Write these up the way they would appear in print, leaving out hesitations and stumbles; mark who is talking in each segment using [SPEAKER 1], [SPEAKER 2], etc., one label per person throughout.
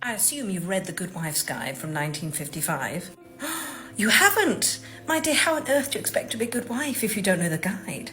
[SPEAKER 1] I assume you've read The Good Wife's Guide from 1955. You haven't? My dear, how on earth do you expect to be a good wife if you don't know the guide?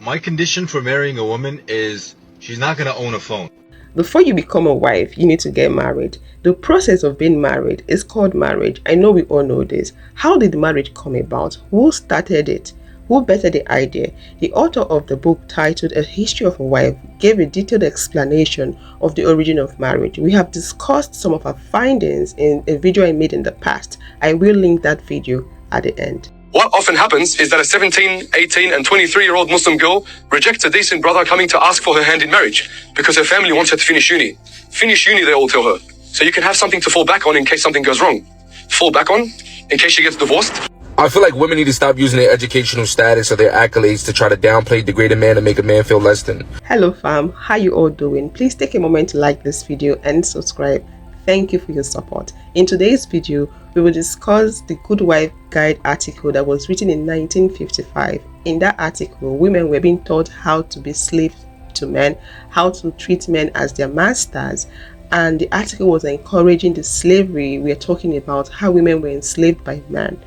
[SPEAKER 2] My condition for marrying a woman is she's not going to own a phone.
[SPEAKER 3] Before you become a wife, you need to get married. The process of being married is called marriage. I know we all know this. How did marriage come about? Who started it? Who bettered the idea? The author of the book titled A History of a Wife gave a detailed explanation of the origin of marriage. We have discussed some of our findings in a video I made in the past. I will link that video at the end.
[SPEAKER 4] What often happens is that a 17, 18 and 23-year-old Muslim girl rejects a decent brother coming to ask for her hand in marriage because her family wants her to finish uni. Finish uni, they all tell her. So you can have something to fall back on in case something goes wrong. Fall back on in case she gets divorced.
[SPEAKER 5] I feel like women need to stop using their educational status or their accolades to try to downplay, degrade a man and make a man feel less than.
[SPEAKER 3] Hello fam, how you all doing? Please take a moment to like this video and subscribe. Thank you for your support. In today's video, we will discuss the Good Wife Guide article that was written in 1955. In that article, women were being taught how to be slaves to men, how to treat men as their masters, and the article was encouraging the slavery we are talking about, how women were enslaved by men.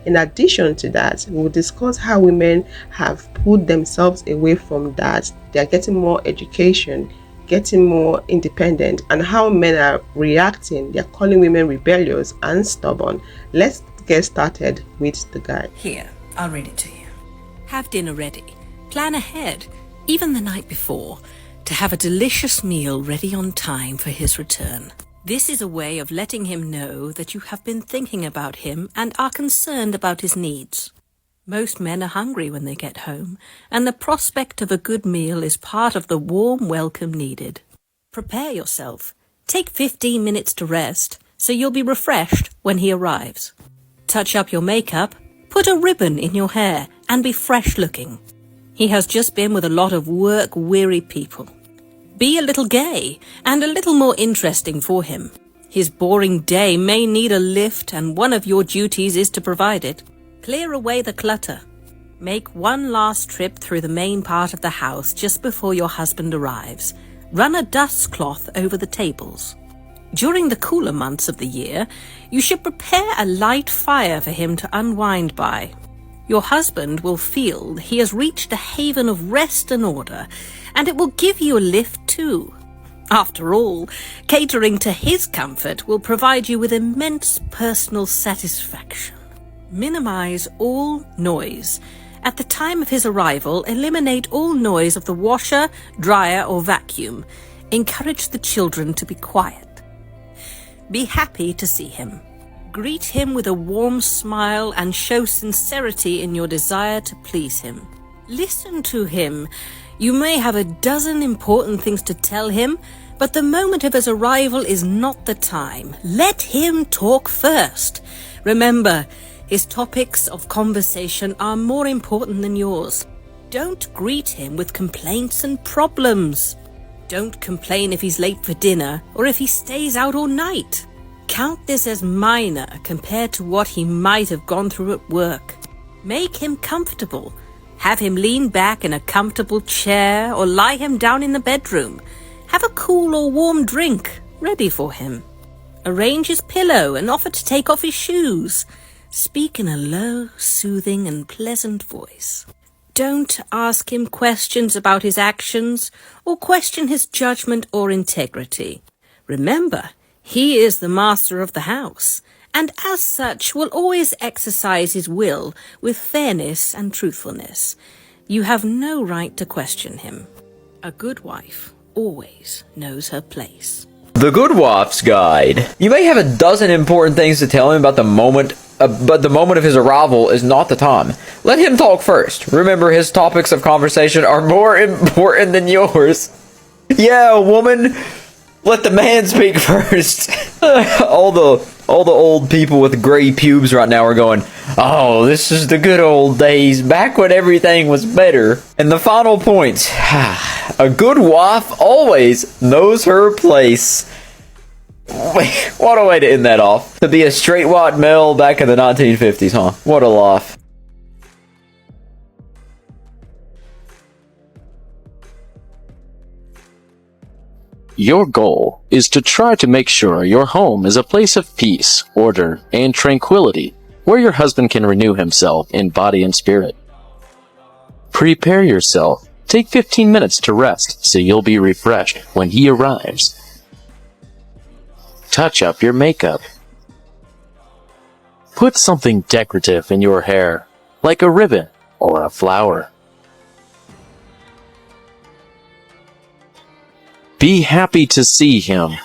[SPEAKER 3] In addition to that, we will discuss how women have pulled themselves away from that. They are getting more education, getting more independent, and how men are reacting. They are calling women rebellious and stubborn. Let's get started with the guide.
[SPEAKER 1] Here, I'll read it to you. Have dinner ready. Plan ahead, even the night before, to have a delicious meal ready on time for his return. This is a way of letting him know that you have been thinking about him and are concerned about his needs. Most men are hungry when they get home, and the prospect of a good meal is part of the warm welcome needed. Prepare yourself. Take 15 minutes to rest, so you'll be refreshed when he arrives. Touch up your makeup, put a ribbon in your hair, and be fresh looking. He has just been with a lot of work-weary people. Be a little gay and a little more interesting for him. His boring day may need a lift, and one of your duties is to provide it. Clear away the clutter. Make one last trip through the main part of the house just before your husband arrives. Run a dust cloth over the tables. During the cooler months of the year, you should prepare a light fire for him to unwind by. Your husband will feel he has reached a haven of rest and order, and it will give you a lift too. After all, catering to his comfort will provide you with immense personal satisfaction. Minimize all noise. At the time of his arrival, eliminate all noise of the washer, dryer, or vacuum. Encourage the children to be quiet. Be happy to see him. Greet him with a warm smile and show sincerity in your desire to please him. Listen to him. You may have a dozen important things to tell him, but the moment of his arrival is not the time. Let him talk first. Remember, his topics of conversation are more important than yours. Don't greet him with complaints and problems. Don't complain if he's late for dinner or if he stays out all night. Count this as minor compared to what he might have gone through at work. Make him comfortable. Have him lean back in a comfortable chair or lie him down in the bedroom. Have a cool or warm drink ready for him. Arrange his pillow and offer to take off his shoes. Speak in a low, soothing and pleasant voice. Don't ask him questions about his actions or question his judgment or integrity. Remember, he is the master of the house, and as such will always exercise his will with fairness and truthfulness. You have no right to question him. A good wife always knows her place.
[SPEAKER 6] The Good Wife's Guide. You may have a dozen important things to tell him about the moment, but the moment of his arrival is not the time. Let him talk first. Remember, his topics of conversation are more important than yours. Yeah, woman. Let the man speak first. all the old people with gray pubes right now are going, oh, this is the good old days, back when everything was better. And the final point, a good wife always knows her place. Wait, what a way to end that off. To be a straight white male back in the 1950s, huh? What a life.
[SPEAKER 7] Your goal is to try to make sure your home is a place of peace, order, and tranquility, where your husband can renew himself in body and spirit. Prepare yourself. Take 15 minutes to rest so you'll be refreshed when he arrives. Touch up your makeup. Put something decorative in your hair, like a ribbon or a flower. Be happy to see him.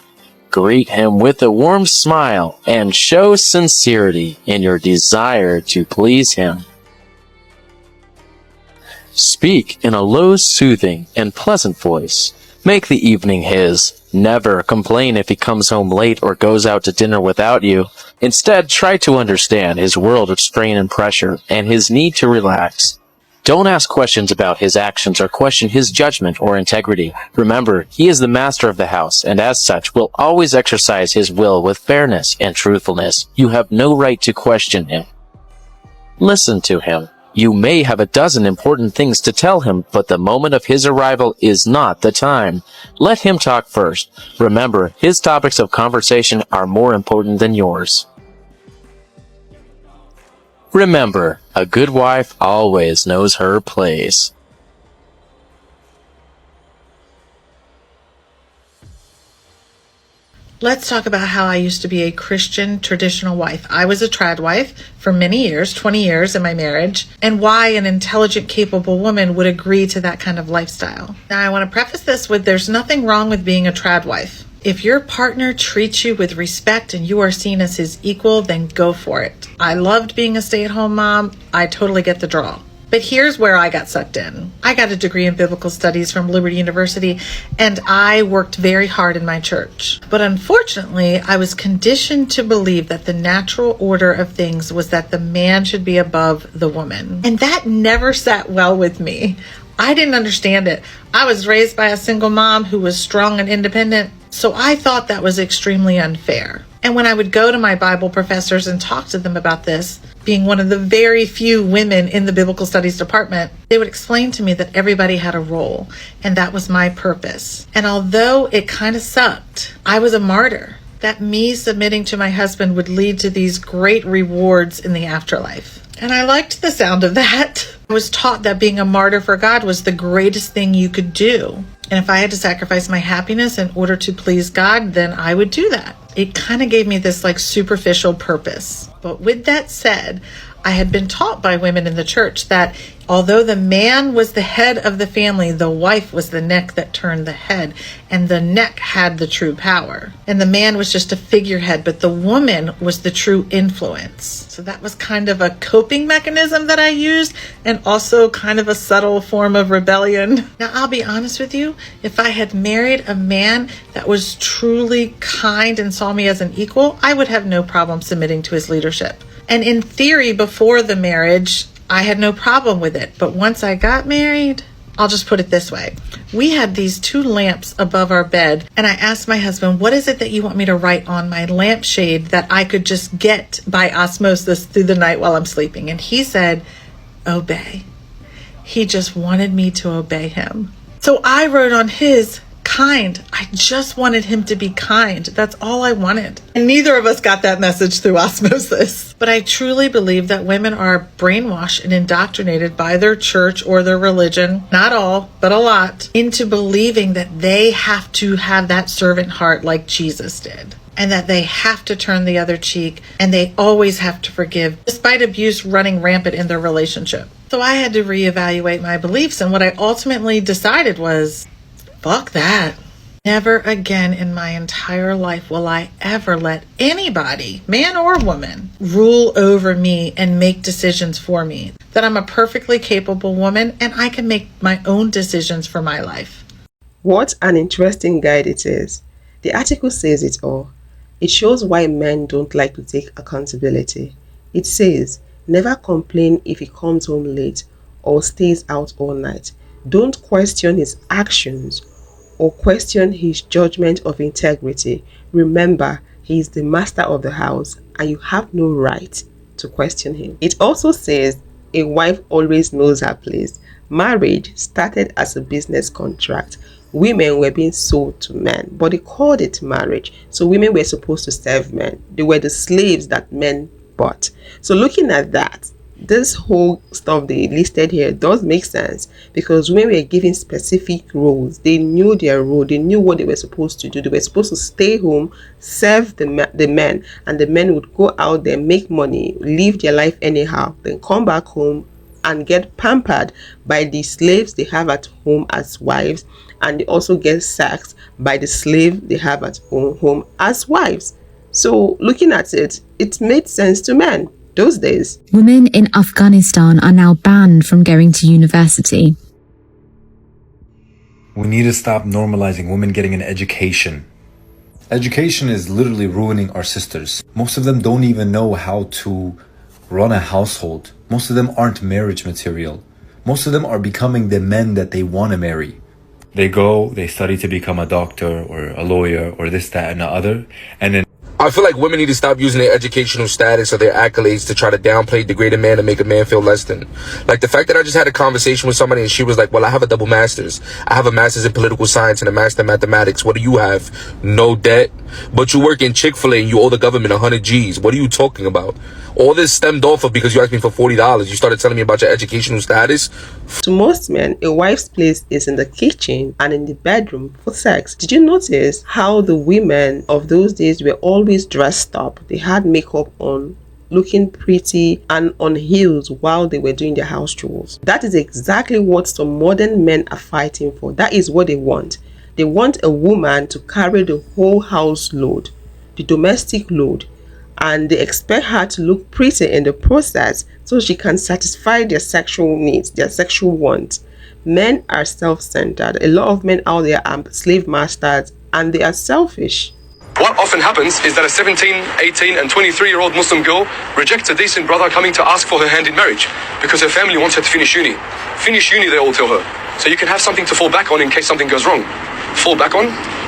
[SPEAKER 7] Greet him with a warm smile and show sincerity in your desire to please him. Speak in a low, soothing, and pleasant voice. Make the evening his. Never complain if he comes home late or goes out to dinner without you. Instead, try to understand his world of strain and pressure and his need to relax. Don't ask questions about his actions or question his judgment or integrity. Remember, he is the master of the house, and as such will always exercise his will with fairness and truthfulness. You have no right to question him. Listen to him. You may have a dozen important things to tell him, but the moment of his arrival is not the time. Let him talk first. Remember, his topics of conversation are more important than yours. Remember, a good wife always knows her place.
[SPEAKER 8] Let's talk about how I used to be a Christian traditional wife. I was a trad wife for many years, 20 years in my marriage, and why an intelligent, capable woman would agree to that kind of lifestyle. Now, I want to preface this with there's nothing wrong with being a trad wife. If your partner treats you with respect and you are seen as his equal, then go for it. I loved being a stay-at-home mom. I totally get the draw. But here's where I got sucked in. I got a degree in biblical studies from Liberty University, and I worked very hard in my church. But unfortunately, I was conditioned to believe that the natural order of things was that the man should be above the woman. And that never sat well with me. I didn't understand it. I was raised by a single mom who was strong and independent, so I thought that was extremely unfair. And when I would go to my Bible professors and talk to them about this, being one of the very few women in the biblical studies department, they would explain to me that everybody had a role, and that was my purpose. And although it kind of sucked, I was a martyr. That me submitting to my husband would lead to these great rewards in the afterlife. And I liked the sound of that. I was taught that being a martyr for God was the greatest thing you could do. And if I had to sacrifice my happiness in order to please God, then I would do that. It kind of gave me this superficial purpose. But with that said, I had been taught by women in the church that although the man was the head of the family, the wife was the neck that turned the head, and the neck had the true power. And the man was just a figurehead, but the woman was the true influence. So that was kind of a coping mechanism that I used, and also kind of a subtle form of rebellion. Now, I'll be honest with you, if I had married a man that was truly kind and saw me as an equal, I would have no problem submitting to his leadership. And in theory, before the marriage, I had no problem with it. But once I got married, I'll just put it this way. We had these 2 lamps above our bed, and I asked my husband, what is it that you want me to write on my lampshade that I could just get by osmosis through the night while I'm sleeping? And he said, obey. He just wanted me to obey him. So I wrote on his, kind. I just wanted him to be kind. That's all I wanted. And neither of us got that message through osmosis. But I truly believe that women are brainwashed and indoctrinated by their church or their religion, not all, but a lot, into believing that they have to have that servant heart like Jesus did. And that they have to turn the other cheek, and they always have to forgive, despite abuse running rampant in their relationship. So I had to reevaluate my beliefs, and what I ultimately decided was, fuck that. Never again in my entire life will I ever let anybody, man or woman, rule over me and make decisions for me. That I'm a perfectly capable woman and I can make my own decisions for my life.
[SPEAKER 3] What an interesting guide it is. The article says it all. It shows why men don't like to take accountability. It says, never complain if he comes home late or stays out all night. Don't question his actions or question his judgment of integrity. Remember, he is the master of the house and you have no right to question him. It also says a wife always knows her place. Marriage started as a business contract women were being sold to men, but they called it marriage. So women were supposed to serve men. They were the slaves that men bought. So looking at that, this whole stuff they listed here does make sense, because women were given specific roles. They knew their role. They knew what they were supposed to do. They were supposed to stay home, serve the men, and the men would go out there, make money, live their life anyhow, then come back home and get pampered by the slaves they have at home as wives, and they also get sacked by the slave they have at home as wives. So looking at it, it made sense to men those days.
[SPEAKER 9] Women in Afghanistan are now banned from going to university.
[SPEAKER 10] We need to stop normalizing women getting an education. Education is literally ruining our sisters. Most of them don't even know how to run a household. Most of them aren't marriage material. Most of them are becoming the men that they want to marry. They study to become a doctor or a lawyer or this, that, and the other, and then
[SPEAKER 5] I feel like women need to stop using their educational status or their accolades to try to downplay, degrade a man and make a man feel less than. Like the fact that I just had a conversation with somebody and she was like, well, I have a double master's. I have a master's in political science and a master in mathematics. What do you have? No debt. But you work in Chick-fil-A and you owe the government 100 G's. What are you talking about? All this stemmed off of because you asked me for $40. You started telling me about your educational status.
[SPEAKER 3] To most men, a wife's place is in the kitchen and in the bedroom for sex. Did you notice how the women of those days were always dressed up? They had makeup on, looking pretty, and on heels while they were doing their house chores. That is exactly what some modern men are fighting for. That is what they want. They want a woman to carry the whole house load, the domestic load, and they expect her to look pretty in the process so she can satisfy their sexual needs, their sexual wants. Men are self-centered. A lot of men out there are slave masters, and they are selfish.
[SPEAKER 4] What often happens is that a 17, 18 and 23-year-old Muslim girl rejects a decent brother coming to ask for her hand in marriage because her family wants her to finish uni. Finish uni, they all tell her. So you can have something to fall back on in case something goes wrong. Fall back on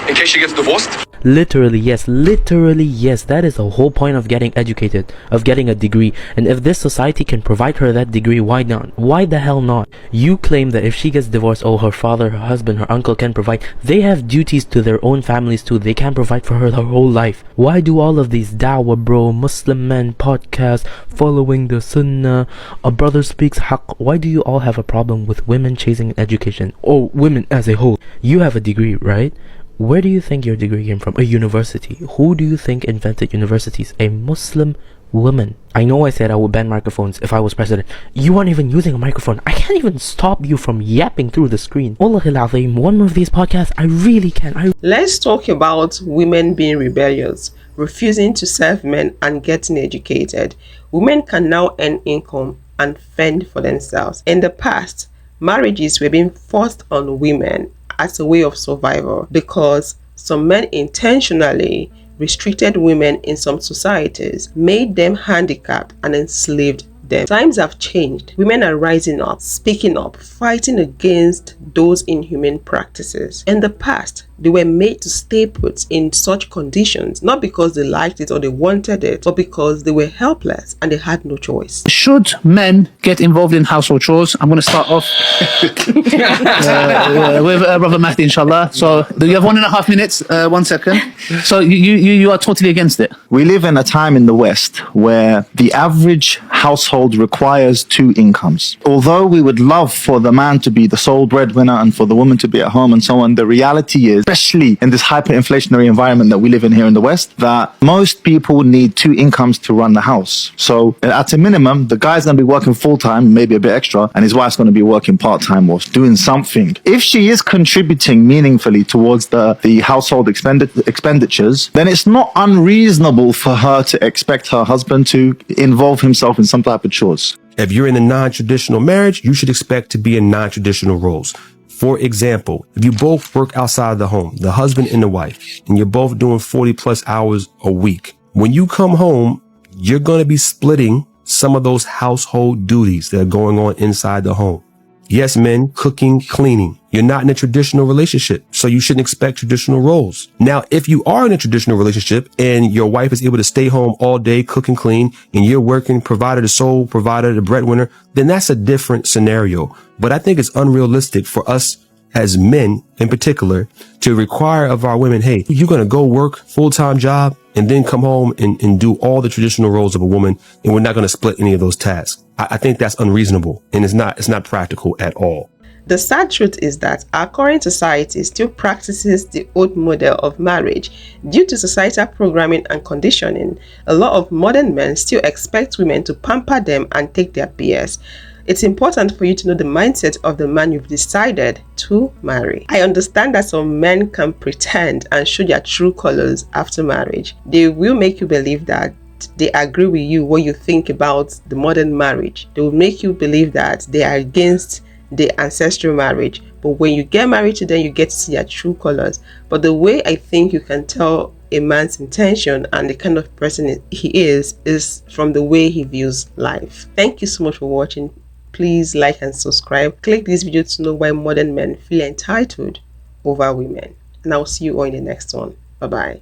[SPEAKER 4] in case she gets divorced.
[SPEAKER 11] Literally yes, that is the whole point of getting educated, of getting a degree. And if this society can provide her that degree, why not? Why the hell not? You claim that if she gets divorced, oh, her father, her husband, her uncle can provide. They have duties to their own families too. They can provide for her whole life. Why do all of these dawah bro, Muslim men podcasts, following the sunnah, a brother speaks haqq, why do you all have a problem with women chasing education? Or women as a whole? You have a degree, right? Where do you think your degree came from? A university. Who do you think invented universities? A Muslim woman. I know I said I would ban microphones if I was president. You aren't even using a microphone. I can't even stop you from yapping through the screen. Wallahi al-Azim, one of these podcasts, I really can.
[SPEAKER 3] Let's talk about women being rebellious, refusing to serve men and getting educated. Women can now earn income and fend for themselves. In the past, marriages were being forced on women as a way of survival because some men intentionally restricted women in some societies, made them handicapped and enslaved them. Times have changed. Women are rising up, speaking up, fighting against those inhumane practices. In the past, they were made to stay put in such conditions, not because they liked it or they wanted it, but because they were helpless and they had no choice.
[SPEAKER 12] Should men get involved in household chores? I'm going to start off with Brother Mahdi, inshallah. So you have 1.5 minutes, 1 second. So you are totally against it.
[SPEAKER 13] We live in a time in the West where the average household requires 2 incomes. Although we would love for the man to be the sole breadwinner and for the woman to be at home and so on, the reality is, especially in this hyperinflationary environment that we live in here in the West, that most people need 2 incomes to run the house. So at a minimum, the guy's going to be working full-time, maybe a bit extra, and his wife's going to be working part-time or doing something. If she is contributing meaningfully towards the household expenditures, then it's not unreasonable for her to expect her husband to involve himself in some type of chores.
[SPEAKER 14] If you're in a non-traditional marriage, you should expect to be in non-traditional roles. For example, if you both work outside the home, the husband and the wife, and you're both doing 40 plus hours a week, when you come home, you're going to be splitting some of those household duties that are going on inside the home. Yes, men, cooking, cleaning. You're not in a traditional relationship, so you shouldn't expect traditional roles. Now, if you are in a traditional relationship and your wife is able to stay home all day, cook and clean, and you're working, provider, the sole provider, the breadwinner, then that's a different scenario. But I think it's unrealistic for us as men in particular to require of our women, hey, you're going to go work full-time job and then come home and do all the traditional roles of a woman, and we're not going to split any of those tasks. I think that's unreasonable, and it's not practical at all.
[SPEAKER 3] The sad truth is that our current society still practices the old model of marriage. Due to societal programming and conditioning, a lot of modern men still expect women to pamper them and take their BS. It's important for you to know the mindset of the man you've decided to marry. I understand that some men can pretend and show their true colors after marriage. They will make you believe that they agree with you what you think about the modern marriage. They will make you believe that they are against the ancestral marriage, but when you get married to them, you get to see their true colors. But the way I think you can tell a man's intention and the kind of person he is from the way he views life. Thank you so much for watching. Please like and subscribe. Click this video to know why modern men feel entitled over women, and I'll see you all in the next one. Bye bye.